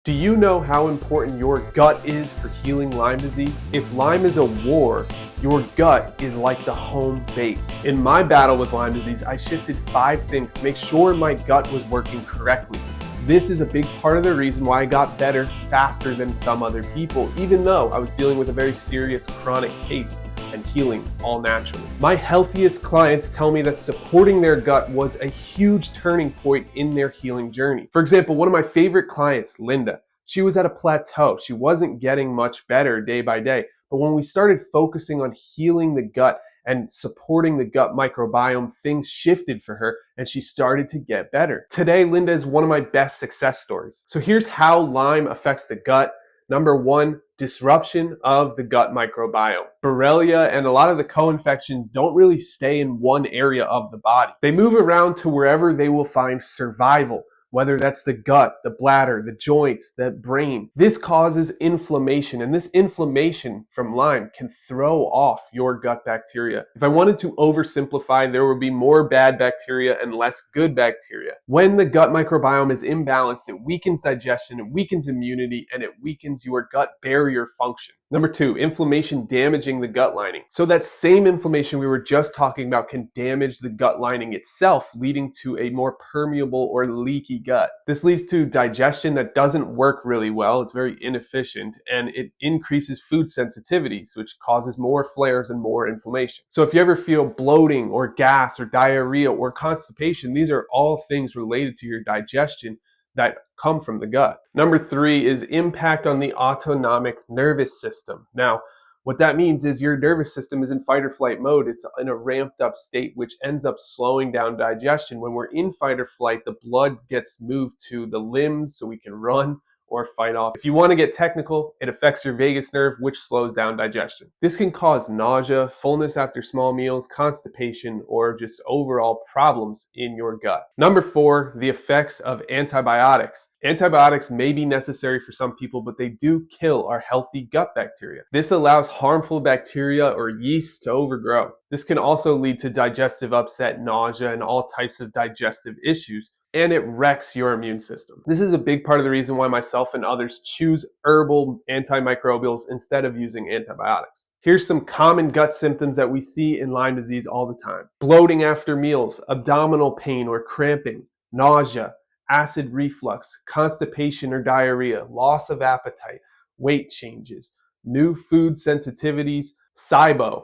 Do you know how important your gut is for healing Lyme disease? If Lyme is a war, your gut is like the home base. In my battle with Lyme disease, I shifted 5 things to make sure my gut was working correctly. This is a big part of the reason why I got better faster than some other people, even though I was dealing with a very serious chronic case and healing all naturally. My healthiest clients tell me that supporting their gut was a huge turning point in their healing journey. For example, one of my favorite clients, Linda, she was at a plateau. She wasn't getting much better day by day. But when we started focusing on healing the gut and supporting the gut microbiome, things shifted for her and she started to get better. Today, Linda is one of my best success stories. So here's how Lyme affects the gut. Number 1, disruption of the gut microbiome. Borrelia and a lot of the co-infections don't really stay in one area of the body. They move around to wherever they will find survival, whether that's the gut, the bladder, the joints, the brain. This causes inflammation, and this inflammation from Lyme can throw off your gut bacteria. If I wanted to oversimplify, there would be more bad bacteria and less good bacteria. When the gut microbiome is imbalanced, it weakens digestion, it weakens immunity, and it weakens your gut barrier function. Number 2, inflammation damaging the gut lining. So that same inflammation we were just talking about can damage the gut lining itself, leading to a more permeable or leaky gut. This leads to digestion that doesn't work really well. It's very inefficient, and it increases food sensitivities, which causes more flares and more inflammation. So if you ever feel bloating or gas or diarrhea or constipation, these are all things related to your digestion that come from the gut. Number 3 is impact on the autonomic nervous system. Now, what that means is your nervous system is in fight or flight mode. It's in a ramped up state, which ends up slowing down digestion. When we're in fight or flight, the blood gets moved to the limbs so we can run or fight off. If you want to get technical, it affects your vagus nerve, which slows down digestion. This can cause nausea, fullness after small meals, constipation, or just overall problems in your gut. Number 4, the effects of antibiotics. Antibiotics may be necessary for some people, but they do kill our healthy gut bacteria. This allows harmful bacteria or yeast to overgrow. This can also lead to digestive upset, nausea, and all types of digestive issues, and it wrecks your immune system. This is a big part of the reason why myself and others choose herbal antimicrobials instead of using antibiotics. Here's some common gut symptoms that we see in Lyme disease all the time. Bloating after meals, abdominal pain or cramping, nausea, acid reflux, constipation or diarrhea, loss of appetite, weight changes, new food sensitivities, SIBO,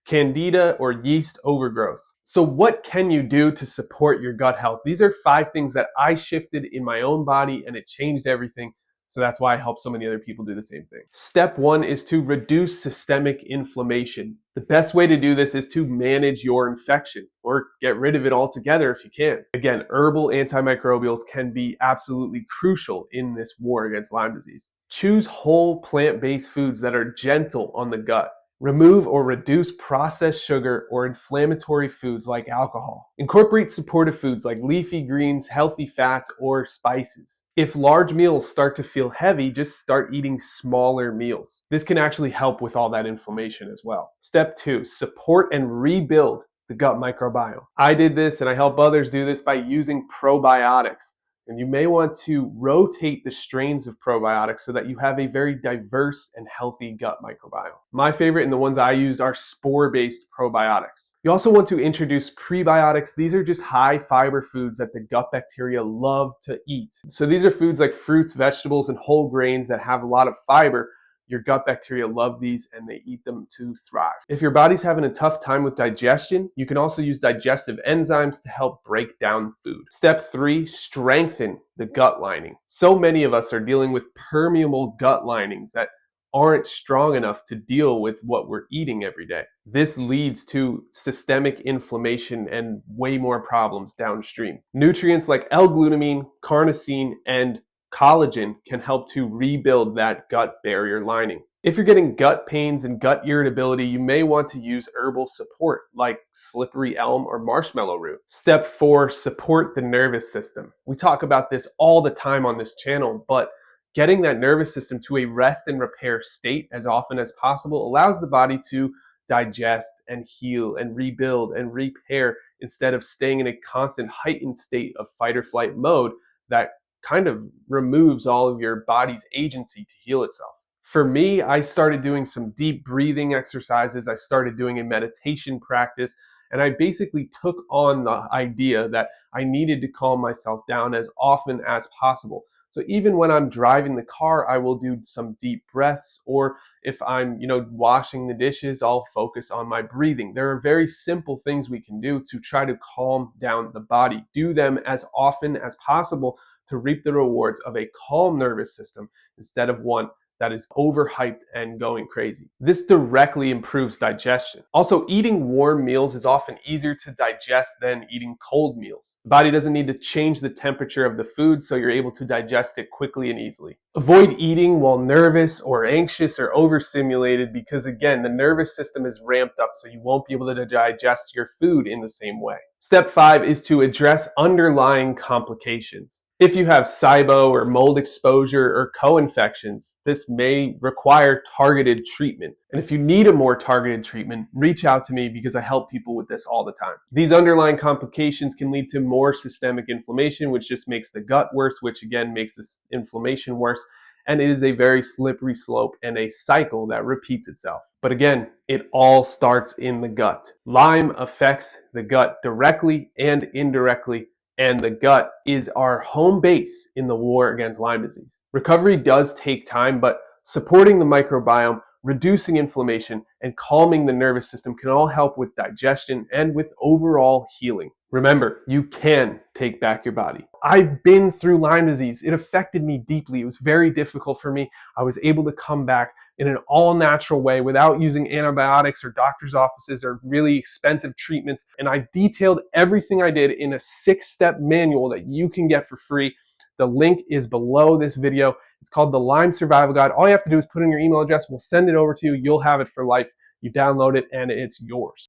candida or yeast overgrowth. So what can you do to support your gut health? These are 5 things that I shifted in my own body and it changed everything. So that's why I help so many other people do the same thing. Step 1 is to reduce systemic inflammation. The best way to do this is to manage your infection or get rid of it altogether if you can. Again, herbal antimicrobials can be absolutely crucial in this war against Lyme disease. Choose whole plant-based foods that are gentle on the gut. Remove or reduce processed sugar or inflammatory foods like alcohol. Incorporate supportive foods like leafy greens, healthy fats, or spices. If large meals start to feel heavy, just start eating smaller meals. This can actually help with all that inflammation as well. Step 2, support and rebuild the gut microbiome. I did this and I help others do this by using probiotics. And you may want to rotate the strains of probiotics so that you have a very diverse and healthy gut microbiome. My favorite and the ones I use are spore-based probiotics. You also want to introduce prebiotics. These are just high fiber foods that the gut bacteria love to eat. So these are foods like fruits, vegetables, and whole grains that have a lot of fiber. Your gut bacteria love these and they eat them to thrive. If your body's having a tough time with digestion, you can also use digestive enzymes to help break down food. Step 3, strengthen the gut lining. So many of us are dealing with permeable gut linings that aren't strong enough to deal with what we're eating every day. This leads to systemic inflammation and way more problems downstream. Nutrients like L-glutamine, carnosine, and collagen can help to rebuild that gut barrier lining. If you're getting gut pains and gut irritability, you may want to use herbal support like slippery elm or marshmallow root. Step 4, support the nervous system. We talk about this all the time on this channel, but getting that nervous system to a rest and repair state as often as possible allows the body to digest and heal and rebuild and repair instead of staying in a constant heightened state of fight or flight mode that kind of removes all of your body's agency to heal itself. For me, I started doing some deep breathing exercises. I started doing a meditation practice, and I basically took on the idea that I needed to calm myself down as often as possible. So even when I'm driving the car, I will do some deep breaths, or if I'm, washing the dishes, I'll focus on my breathing. There are very simple things we can do to try to calm down the body. Do them as often as possible to reap the rewards of a calm nervous system instead of one that is overhyped and going crazy. This directly improves digestion. Also, eating warm meals is often easier to digest than eating cold meals. The body doesn't need to change the temperature of the food, so you're able to digest it quickly and easily. Avoid eating while nervous or anxious or overstimulated because, again, the nervous system is ramped up, so you won't be able to digest your food in the same way. Step 5 is to address underlying complications. If you have SIBO or mold exposure or co-infections, this may require targeted treatment. And if you need a more targeted treatment, reach out to me because I help people with this all the time. These underlying complications can lead to more systemic inflammation, which just makes the gut worse, which again makes this inflammation worse. And it is a very slippery slope and a cycle that repeats itself. But again, it all starts in the gut. Lyme affects the gut directly and indirectly, and the gut is our home base in the war against Lyme disease. Recovery does take time, but supporting the microbiome, reducing inflammation, and calming the nervous system can all help with digestion and with overall healing. Remember, you can take back your body. I've been through Lyme disease. It affected me deeply. It was very difficult for me. I was able to come back in an all-natural way without using antibiotics or doctor's offices or really expensive treatments. And I detailed everything I did in a 6-step manual that you can get for free. The link is below this video. It's called the Lyme Survival Guide. All you have to do is put in your email address. We'll send it over to you. You'll have it for life. You download it and it's yours.